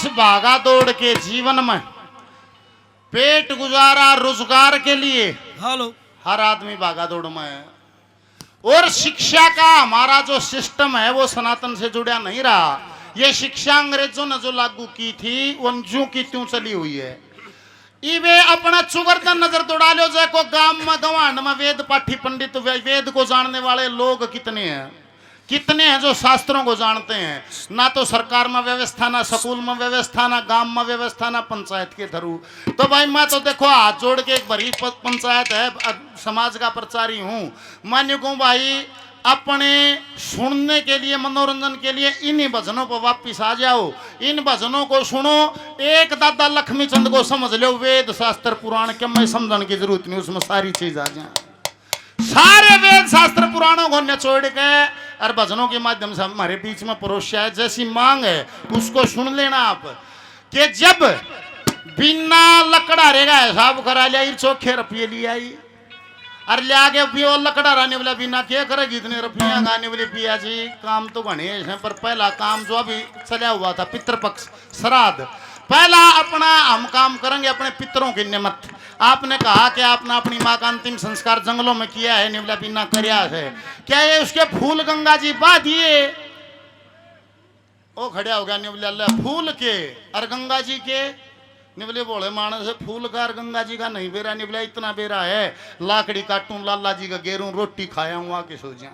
इस भागा दौड़ के जीवन में पेट गुजारा रोजगार के लिए हेलो हर आदमी भागा दौड़ में है। और शिक्षा का हमारा जो सिस्टम है वो सनातन से जुड़ा नहीं रहा। ये शिक्षा अंग्रेजों ने जो लागू की थी वो ज्यों की त्यों चली हुई है। इवे अपना चुवर्तन नजर दौड़ा लो जाए को गांव में गवांड में वेद पाठी पंडित वेद को जानने वाले लोग कितने हैं जो शास्त्रों को जानते हैं। ना तो सरकार में व्यवस्था, ना स्कूल में व्यवस्था, ना गांव में व्यवस्था, ना पंचायत के थरू। तो भाई मैं तो देखो हाथ जोड़ के एक बड़ी पंचायत है, समाज का प्रचारी हूँ। मैं कहूँ भाई अपने सुनने के लिए, मनोरंजन के लिए इन्हीं भजनों पर वापिस आ जाओ। इन भजनों को सुनो। एक दादा लक्ष्मी चंद को समझ लो, वेद शास्त्र पुराण के मैं समझने की जरूरत नहीं, उसमें सारी चीज आ जाए। सारे वेद शास्त्र पुराणों को निचोड़ के और भजनों के माध्यम से हमारे बीच में परोसा है। जैसी मांग है उसको सुन लेना आप। कि जब बिना लकड़ा रहेगा हिसाब करा लिया, चोखे रुपये ले आई और ले आगे पियो लकड़ा रहने वाला बिना क्या करेगी इतने रुपया गाने वाले पिया जी। काम तो बने हैं पर पहला काम जो अभी चला हुआ था पितृपक्ष श्राद्ध, पहला अपना हम काम करेंगे अपने पितरों की निमित्त। आपने कहा कि आपने अपनी माँ का अंतिम संस्कार जंगलों में किया है, निवला बिना करया है, क्या ये उसके फूल गंगा जी बा दिए? ओ खड़ा हो गया निवला फूल के और गंगा जी के। निवले बोले मानस है फूल का और गंगा जी का नहीं बेरा। निवला इतना बेरा है, लाकड़ी काटूं लाला जी का गेरूं रोटी खाया हूँ आके सो जा।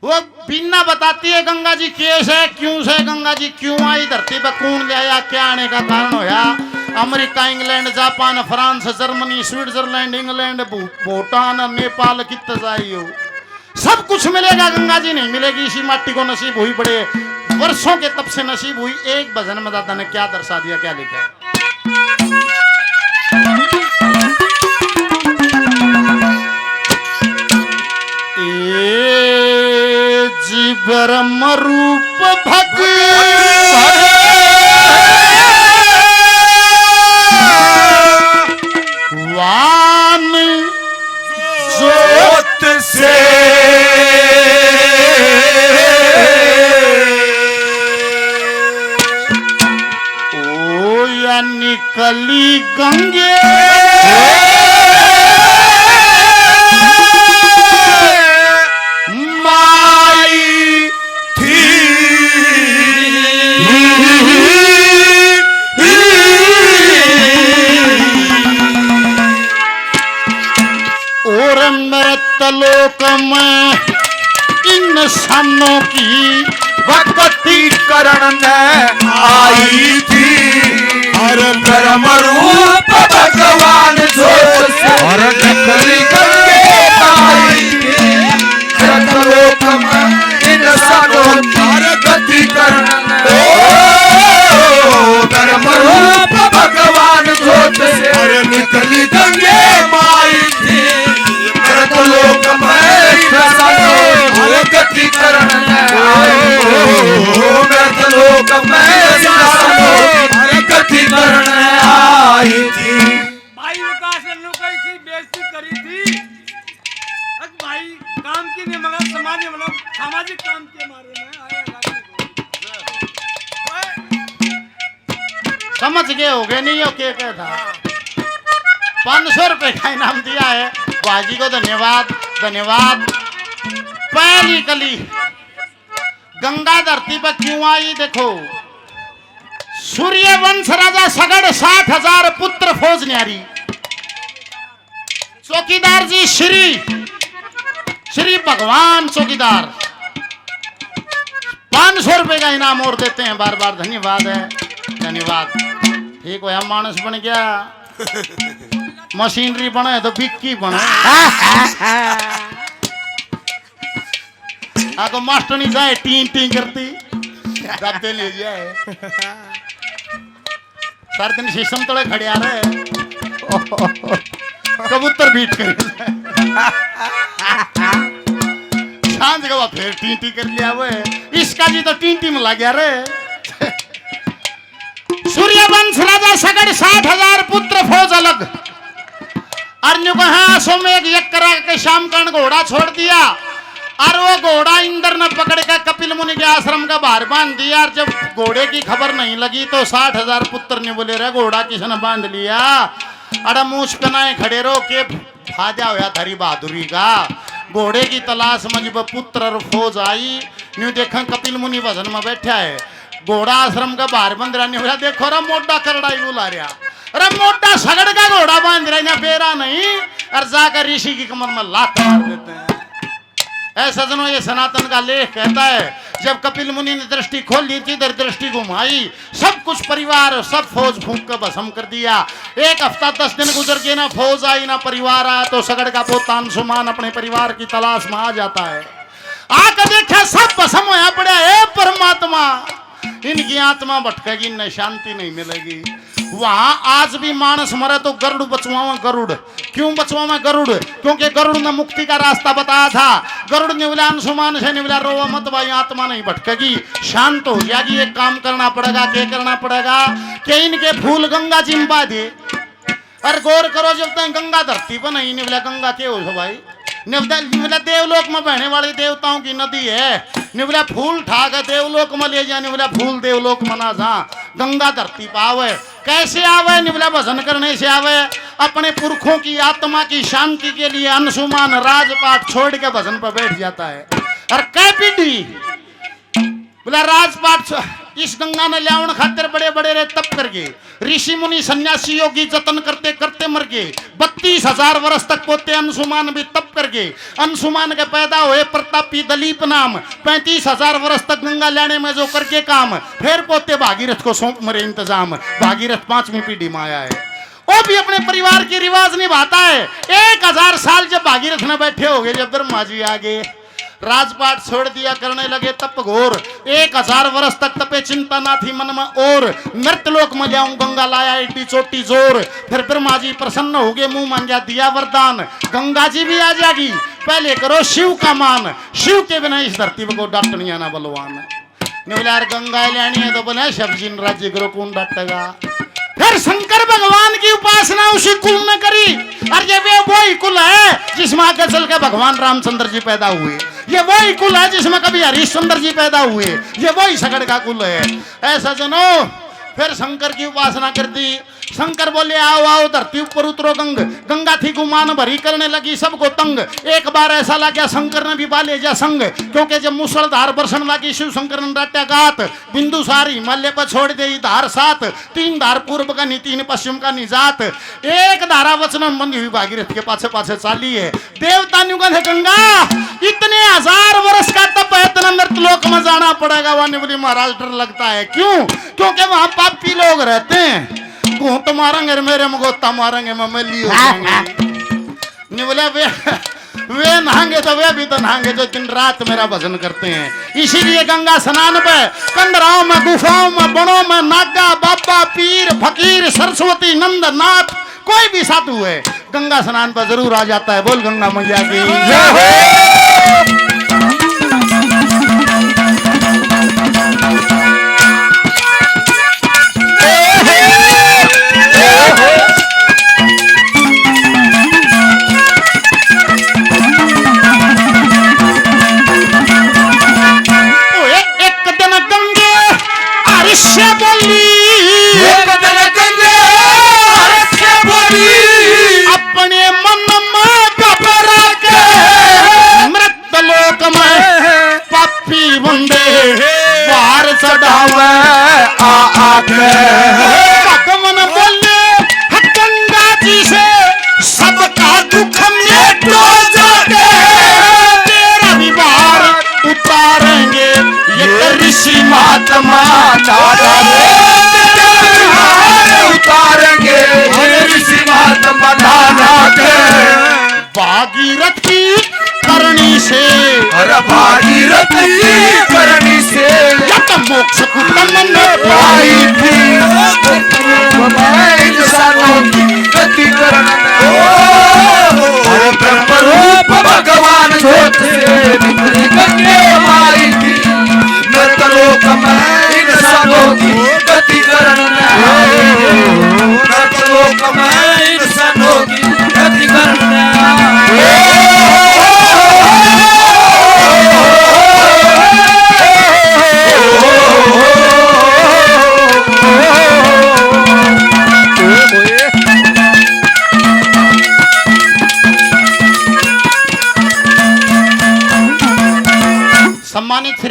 वो बिना बताती है गंगा जी केस है क्यों से, गंगा जी क्यों आई धरती पर, कौन ले आया, क्या आने का कारण होया। America, England, Japan, France, Germany, Switzerland, England, Bhutan, Nepal कितना जाई हो, सब कुछ मिलेगा, गंगा जी नहीं मिलेगी। इसी माटी को नसीब हुई, बड़े वर्षों के तप से नसीब हुई। एक भजन में दादा ने क्या दर्शा दिया, क्या लिखा है? ब्रह्म रूप भगवान जोत से ओ या निकली गंगे लोक में इंसानों की वक्तीकरण आई थी। हर ब्रह्म रूप भगवान जोत से हर निकली गंगे आई थी। लोक में इंसानों की वक्तीकरण ब्रह्म रूप भगवान जोत से हर निकली गंगे आई थी। लोक में गतिकरण लोक में गतिकरण आई थी। भाई विकास ने कैसी बेइज्जती करी थी भाई, काम की नहीं मगर समाज में मतलब सामाजिक काम के मारे में समझ गए हो गए नहीं हो क्या था। 500 रुपए का इनाम दिया है बाजी को, धन्यवाद धन्यवाद। पहली कली गंगा धरती पर क्यों आई देखो। सूर्य वंश राजा सगड़ 60,000 पुत्र फौज न्यारी। चौकीदार जी श्री भगवान चौकीदार 500 रुपए का इनाम और देते हैं, बार बार धन्यवाद है धन्यवाद। ठीक है मानस बन गया, मशीनरी बने तो बिक्की बने। तो मास्टर नहीं जाए टी टी करती डब्बे ले जाए। सारे दिन शीशम तोड़े खड़े आ रहे कबूतर बीट कर सांझ का फिर टी टी कर लिया वो। इसका जी तो टी टी में लग गया रे। सूर्यवंश राजा सगड़ 60,000 पुत्र फौज अलग। अर्जुन को हाँ सो में एक करा के शाम कर्ण घोड़ा छोड़ दिया और वो घोड़ा इंद्र ने पकड़ के कपिल मुनि के आश्रम का बाहर बांध दिया। और जब घोड़े की खबर नहीं लगी तो 60,000 पुत्र ने बोले रे घोड़ा किसने बांध लिया। अरे मूछ पहनाए खड़े रहो के फायदा होया थारी बहादुरी का। घोड़े की तलाश में जब पुत्र और फौज आई न्यू देखा कपिल मुनि भजन में बैठा है। घोड़ा आश्रम का बाहर बंद रहा बोला देखो रा मोटा करड़ाई बुला रहा। अरे मोटा सगड़ का घोड़ा बांध रहा बेरा नहीं और जाकर ऋषि की कमर में लात मार देते हैं। ऐसा सज्जनों ये सनातन का लेख कहता है जब कपिल मुनि ने दृष्टि खोल ली थी इधर दृष्टि घुमाई सब कुछ परिवार सब फौज फूंक कर भस्म कर दिया। एक हफ्ता 10 दिन गुजर के ना फौज आई ना परिवार आया तो सगड़ का पोता अंशुमान अपने परिवार की तलाश में आ जाता है। आकर देखा सब भस्म होया पड़ा है। परमात्मा इनकी आत्मा भटकेगी इन्हें शांति नहीं मिलेगी। वहां आज भी मानस मरे तो गरुड़ बचवावा गरुड़। क्यों बचवावा गरुड़? क्योंकि गरुड़ ने मुक्ति का रास्ता बताया था। गरुड़ ने बोला अंशुमान से ने बोला रोवा मत भाई आत्मा नहीं भटकेगी शांत हो जाएगी। एक काम करना पड़ेगा। क्या करना पड़ेगा कि इनके फूल गंगा जी में बा दे। और गौर करो जब तक गंगा धरती पर नहीं बोला गंगा के हो भाई निवला देवलोक में बहने वाले देवताओं की नदी है। निवला फूल ठाक देवलोक में ले जाने वाला फूल देवलोक मना जा गंगा धरती पावे। कैसे आवे? निवला भजन करने से आवे। अपने पुरखों की आत्मा की शांति के लिए अंशुमान राजपाट छोड़ के भजन पर बैठ जाता है। और कै पीढ़ी बोला राजपाट इस गंगा ने लियावन खातिर बड़े बड़े रे तप करके ऋषि मुनि सन्यासी योगी जतन करते करते मर गए। 32,000 वर्ष तक पोते अंशुमान भी तप करके अंशुमान के पैदा हुए प्रतापी दलीप नाम 35,000 वर्ष तक गंगा लाने में जो करके काम फिर पोते भागीरथ को सौंप मरे इंतजाम। भागीरथ 5वीं पीढ़ी में आया है। वो भी अपने परिवार की रिवाज निभाता है। 1000 साल जब भागीरथ में बैठे हो गए जब ब्रह्मा जी आ गए राजपाट छोड़ दिया करने लगे तप घोर। 1000 वर्ष तक तपे चिंता ना थी मन में और मृतलोक में जाऊं गंगा लाया एटी चोटी जोर। फिर ब्रह्मा जी प्रसन्न हो गए मुंह मांगा दिया वरदान गंगा जी भी आ जाएगी पहले करो शिव का मान। शिव के बिना इस धरती को डट नहीं आना बलवान। बोला गंगा लेनी है तो बना सब्जी राज्य करो कौन डटेगा। फिर शंकर भगवान की उपासना उसी कुल ने करी। और ये वही कुल है जिसमें आगे चल के भगवान रामचंद्र जी पैदा हुए। ये वही कुल है जिसमें कभी हरिश्चंद्र जी पैदा हुए। ये वही सगड़ का कुल है। ऐसा जनो फिर शंकर की उपासना कर दी। शंकर बोले आओ आओ धरती ऊपर उतरो गंगा थी गुमान भरी करने लगी सबको तंग। एक बार ऐसा लगा शंकर ने भी बाले जा संग क्योंकि जब मुसलधार बरसन लगी शिव शंकर ने डाटा गात बिंदुसार हिमालय पर छोड़ दे धार 7 3 धार पूर्व का नी 3 पश्चिम का निजात। एक धारा वचन बंदी हुई भागीरथ के पाछे पाछे चाली है। देवता न्यू कहते गंगा इतने 1000 वर्ष का तप है इतना मृतलोक में जाना पड़ेगा। वहां बोली महाराज डर लगता है। क्यों? क्योंकि वहां पापी लोग रहते हैं। तो मारेंगे मेरे मगोता मारेंगे ममली हो जाएंगे। बोले वे नहाएंगे तो वे भी तो नहाएंगे जो दिन रात मेरा भजन करते हैं। इसीलिए गंगा स्नान पे कंदराओं में गुफाओं में बनों में नागा बाबा पीर फकीर सरस्वती नंद नाथ कोई भी साधु है गंगा स्नान पर जरूर आ जाता है। बोल गंगा मैया की जय हो। अपने मन में घबरा के मृतलोक में पापी बंदे बाहर चढ़ावे आके भगवान बोले गंगा जी से सबका दुख मिटो जाके तेरा भी बाहर उतारेंगे ये ऋषि महात्मा उतारेंगे ऋषि महात्मा भागीरथ की करनी से अरे भागीरथ की करनी से जब मोक्ष को तमन पाई थी इंसानों की गति करना ब्रह्म रूप भगवान ज्योत से गंगे माई थी मृतलोक में इंसानों की गति करना मृतलोक में इंसानों की गति करना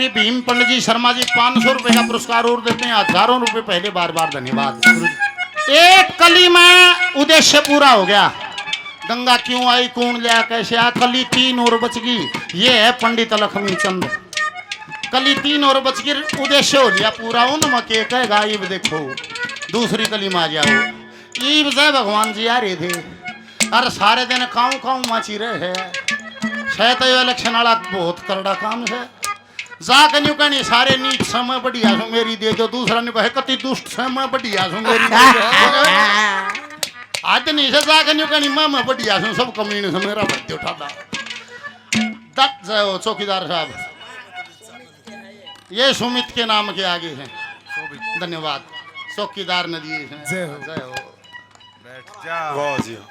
जी भीम पंडित जी शर्मा जी 500 रुपए का पुरस्कार और देते हैं, हजारों रुपए पहले बार बार धन्यवाद। एक कली में उद्देश्य पूरा हो गया। गंगा क्यों आई, कौन लिया, कैसे आ, कली 3 और बच गई। ये है पंडित लक्ष्मी चंद। कली 3 और बच गई, उद्देश्य हो गया पूरा। उन मके कहेगा ईब देखो दूसरी कली में आ जाओ। ईब से भगवान जी आ रहे थे और सारे दिन काऊ काऊ माची रहे है। शायद ये इलेक्शन वाला बहुत करड़ा काम है। जाकर न्यू कहनी सारे नीच समय बढ़िया सो मेरी दे जो, दूसरा ने कहे कति दुष्ट समय बढ़िया सो मेरी दे जो। आज नहीं से जाकर न्यू कहनी मैं बढ़िया सो सब कमीने से मेरा भर्ती उठाता। तक जाओ चौकीदार साहब, ये सुमित के नाम के आगे हैं। धन्यवाद चौकीदार ने दिए हैं। जय हो। बैठ जा।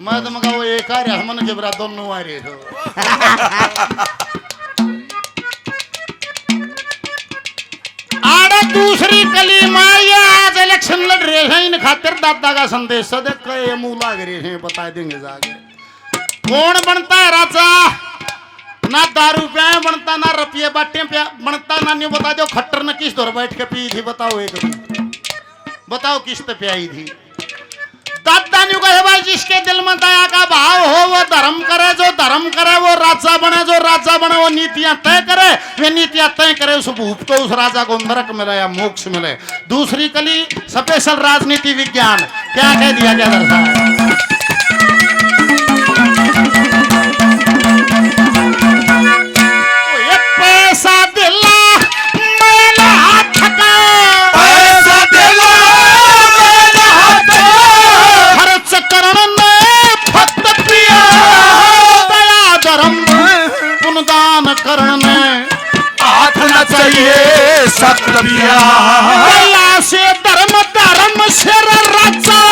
मैं तो मगा वो एक आ रहा मन जबरा दोनों आ रहे थे। आड़े दूसरी कली में ये आज इलेक्शन लड़ रहे हैं, इन खातिर दादा का संदेश सदक के मुंह लाग रहे हैं। बता देंगे जाके कौन बनता है राजा। ना दारू पे बनता, ना रुपये बाटे पे बनता, ना नहीं बता दो खट्टर ने किस दौर बैठ के पी थी। बताओ एक बताओ किस्त पे आई थी। दादा ने कहे भाई जिसके दिल में दया का भाव हो वो धर्म करे, जो धर्म करे वो राजा बने, जो राजा बने वो नीतियां तय करे, वे नीतियां तय करे उस भूप को, उस राजा को नरक मिले या मोक्ष मिले। दूसरी कली स्पेशल राजनीति विज्ञान क्या कह दिया गया दरअसल। पैसा दिला मेला हाथ का, पैसा दिला मेरा हाथ खर्च करने भक्त प्रिया, दया धर्म पुण्यदान करने हाथ न चाहिए सख्त पिया। दया से धर्म, धर्म से राजा,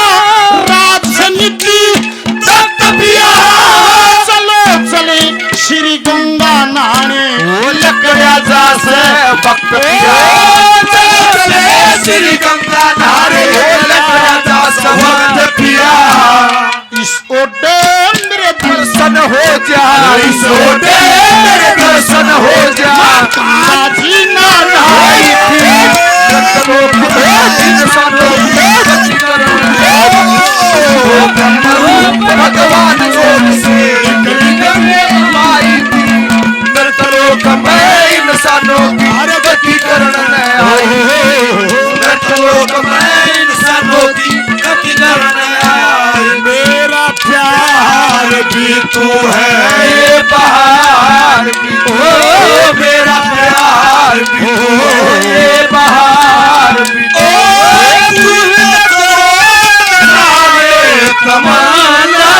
राजनीति सख्त पिया। चलो चले श्री गंगा नहाने, वो लकड़िया जा से भक्त पिया। चले श्री गंगा नहारे, लकड़िया जा से भक्त पिया। इस ओडे मेरे दर्शन हो जा, इस ओडे मेरे दर्शन हो जा। काजी ना आई नहाई थी लोग भगवान जोग से आई थी। नृतलोक में इंसानों की गति करने आई। नृतलोक में इंसानों की गति करने आई। मेरा प्यार भी तू है, ये बहार भी ओ मेरा प्यार भी तू है, ये बहार भी तू है। तमन्ना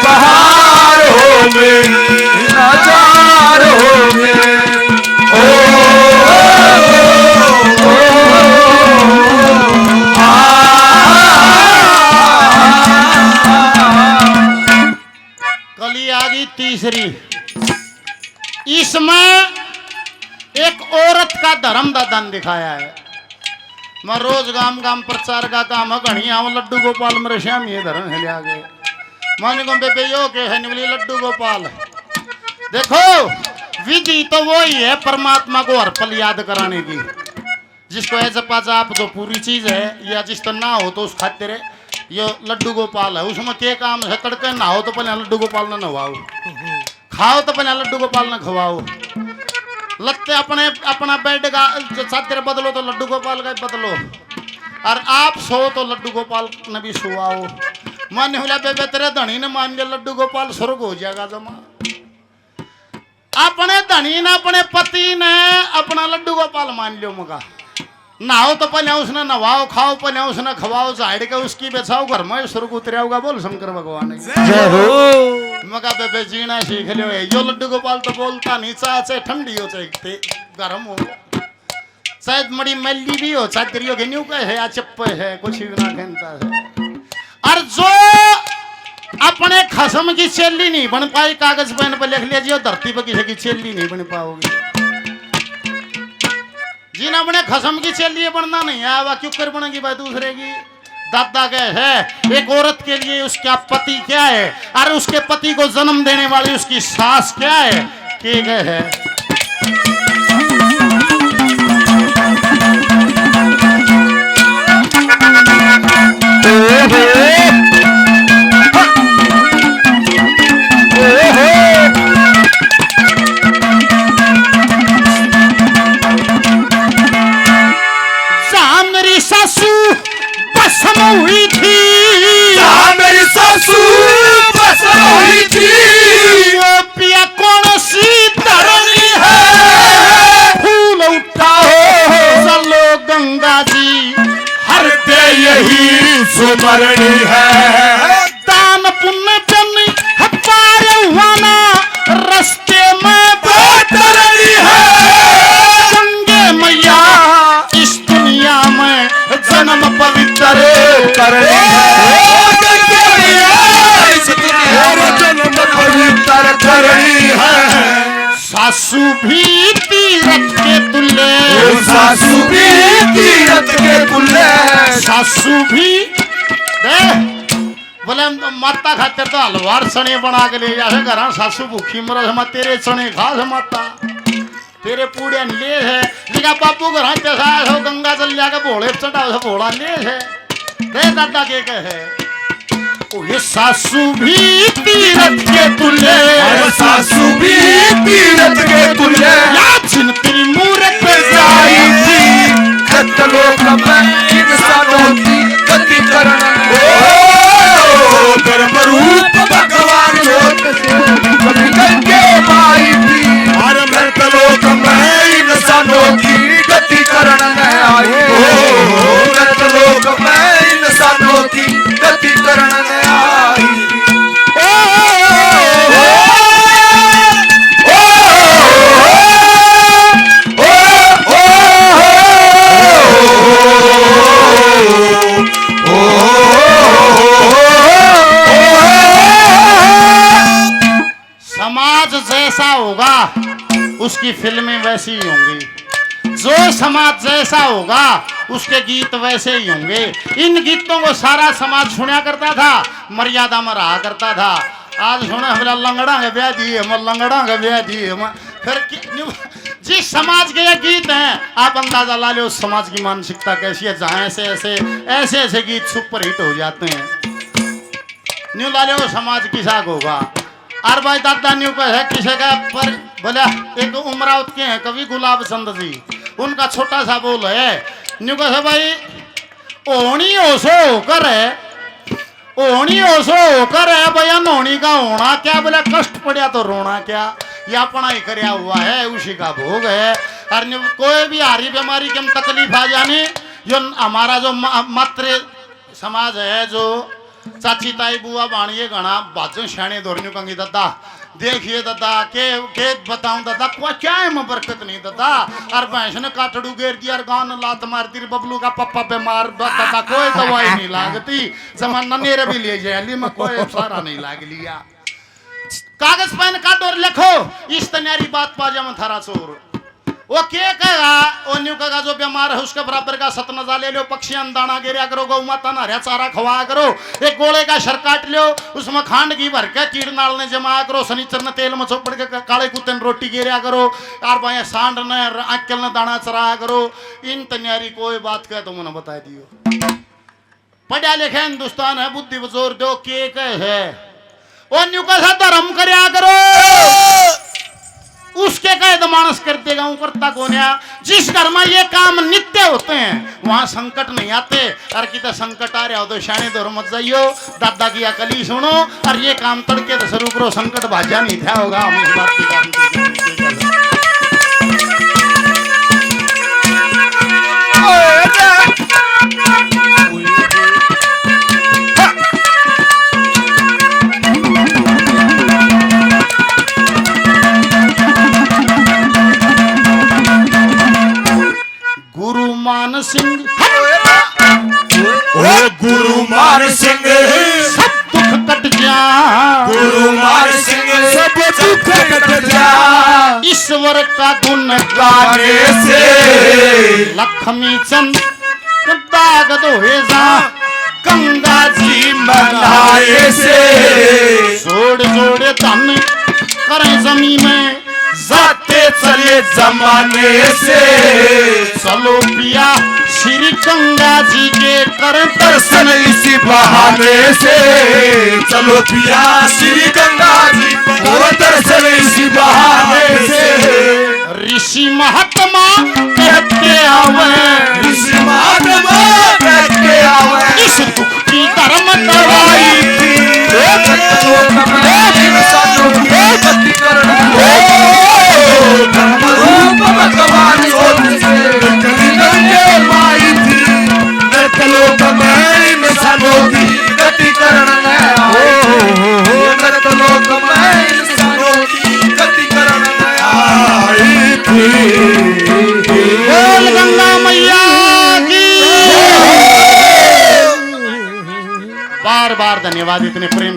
बहार हो में, नजार हो में। कली आ गई तीसरी। इसमें एक औरत का धर्म का दान दिखाया है। मैं रोज गांव गांव प्रचार का काम है। घनी आव लड्डू गोपाल मेरे श्याम ये धर्म है लिया गए। माने को बेबे यो के है निवली लड्डू गोपाल। देखो विधि तो वो ही है परमात्मा को हर पल याद कराने की। जिसको ऐसा पाचा आप जो पूरी चीज है, या जिस तो ना हो तो उस खातिर ये लड्डू गोपाल है। उसमें क्या काम है, तड़के ना हो तो पहले लड्डू गोपाल ना नवाओ, खाओ तो पहले लड्डू गोपाल ना खवाओ, लगते अपने अपना बेड का चादर बदलो तो लड्डू गोपाल का बदलो, और आप सो तो लड्डू गोपाल ने भी सुआओ। मान होला बेबे तेरे धनी ने मान लिया लड्डू गोपाल स्वर्ग हो जाएगा जमा। अपने धनी ने अपने पति ने अपना लड्डू गोपाल मान लियो। मगा नहाओ तो पहले उसने नवाओ, खाओ पहले उसने खवाओ, झाड़ के उसकी बेचाओ, घर में स्वर्ग उतरियाओगा। बोल शंकर भगवान मगा बेबे जीना सीख लियो। यो लड्डू गोपाल तो बोलता नहीं, चाहे ठंडी हो चाहे गर्म हो, शायद मड़ी मैली भी हो, चादरी हो गेन्यू का है या चप्पे है, कुछ भी ना कहता है। और जो अपने खसम की चेली नहीं बन पाई, कागज पेन पर लिख लिया जी धरती पर किसी की चेली नहीं बन पाओगी। जिन अपने खसम की चेली बनना नहीं है, वह क्यों कर बनेगी भाई दूसरे की। दादा कहे है एक औरत के लिए उसका पति क्या है, और उसके पति को जन्म देने वाली उसकी सास क्या है, के गए है। सासू भस्म हुई थी, जहाँ मेरी सासू भस्म हुई थी, वो पिया कौन सी धरनी है, फूल उठाओ चलो गंगा जी, हर दे यही सुमरणी है, दान पुण्य जन पार हुआना रस्ते में तरणी है, गंगे मैया इस दुनिया में जन्म पवित्र करनी है, गंगे मैया इस दुनिया में जन्म पवित्र करनी है, सासू भी तीरथ के तुल्य, सासू भी तीरथ के तुल्य, सासू भी दे बोले माता खातिर तो हलवार चने बना के ले जाए घर, सासू भूखी मरस हम तेरे चने खा माता, तेरे पूड़े ले है लिखा बाबू घर जैसा हो गंगा जल जाके भोले चढ़ाओ भोला ले है दे दादा के कहे ओ ये सासू भी तीरथ के तुल्य, सासू भी तीरथ के तुल्य, या जिन तेरी मूरत पे जाई थी लोक में इंसानों की गति करण, कर्म रूप भगवान लोक से गंगे माई थी, और मृत लोक में इंसानों की गति करण आई, मृत लोक में इंसानों की गति करण आई, समाज जैसा होगा उसकी फिल्में वैसी ही होंगी, जो समाज जैसा होगा उसके गीत वैसे ही होंगे। इन गीतों को सारा समाज सुना करता था, मर्यादा में रहा करता था। आज सुना हमारा लंगड़ा के ब्याह दिए, हम लंगड़ा के ब्याह दिए, फिर जिस समाज के ये गीत हैं आप अंदाजा ला लो उस समाज की मानसिकता कैसी है, जहाँ ऐसे ऐसे गीत सुपर हिट हो जाते हैं। न्यू ला लो समाज की साग होगा। और भाई दादा न्यू का है किसी का पर बोला एक उमरावत के हैं कवि गुलाब चंद जी, उनका छोटा सा बोल है न्यू का है भाई ओणी ओसो होकर है, ओणी ओसो होकर है भैया नोनी का होना क्या, बोला कष्ट पड़ा तो रोना क्या, या पढ़ाई करया हुआ है उसी का भोग है। और कोई भी हारी बीमारी की तकलीफ आ जाने, जो हमारा जो मात्र समाज है, जो चाची ताई बुआ बाणिए घना बाजू शाणे दौड़ने कंगी दादा देखिए दादा के बताऊं दादा को क्या है मैं बरकत नहीं दादा, और भैंस ने काटड़ू घेर दिया और गांव ने लात मार दी, बबलू का पप्पा बीमार दादा कोई दवाई नहीं लागती, जमाना नेरे भी ले जाए में कोई सारा नहीं लाग लिया, कागज पेन काट और लिखो इस तैयारी बात पाजा में थारा चोर, वो क्या कहेगा, वो न्यू कहेगा जो बीमार है उसके बराबर का सतनजा ले लो, पक्षियां दाना गिरा करो, गौ माता नरिया चारा खवा करो, एक गोले का शर काट लो उसमें खांड घी भर के कीड़ नाल ने जमा करो, शनिचर ने तेल में चौपड़ के काले कुत्ते ने रोटी गिरा करो, और भाई सांड ने आंकल ने दाना चराया करो। इन तैयारी कोई बात कहे तो मैंने बता दियो, पढ़ा लिखा हिंदुस्तान है, बुद्धि बजोर दो के है, वो न्यू का धर्म करया करो, उसके कहे तो मानस कर देगा, करता कौन है। जिस घर में ये काम नित्य होते हैं वहां संकट नहीं आते, और कितना संकट आ रहा हो तो शाने दौर मत जाइयो, दादा की अकली सुनो, और ये काम तड़के तो शुरू करो, संकट भाजा नहीं था होगा। हम इस बात की मान सिंह ओ गुरु मान सिंह सब दुख कट जा, गुरु मान सिंह सब दुख कट जा, ईश्वर का गुण गाने से लक्ष्मी चंद दाग धोए जा, गंगा जी मनाए से जोड़ जोड़े धन करें जमीन में, जाते चले जमाने से, चलो पिया श्री गंगा जी के कर दर्शन इसी बहाने से, चलो पिया श्री गंगा जी को दर्शन इसी बहाने से। ऋषि महात्मा कहते आवे, ऋषि महात्मा कहते आवे, इस दुख की धर्म दवाई थी। सत्यलोक में इंसानों की गति करने, धर्म रूप भगवान सोच से गति करके माई थी। सत्यलोक में इंसानों की गति करने आए, सत्यलोक में इंसानों की गति करने आई थी। बोल गंगा मैया की। बार बार धन्यवाद इतने प्रेम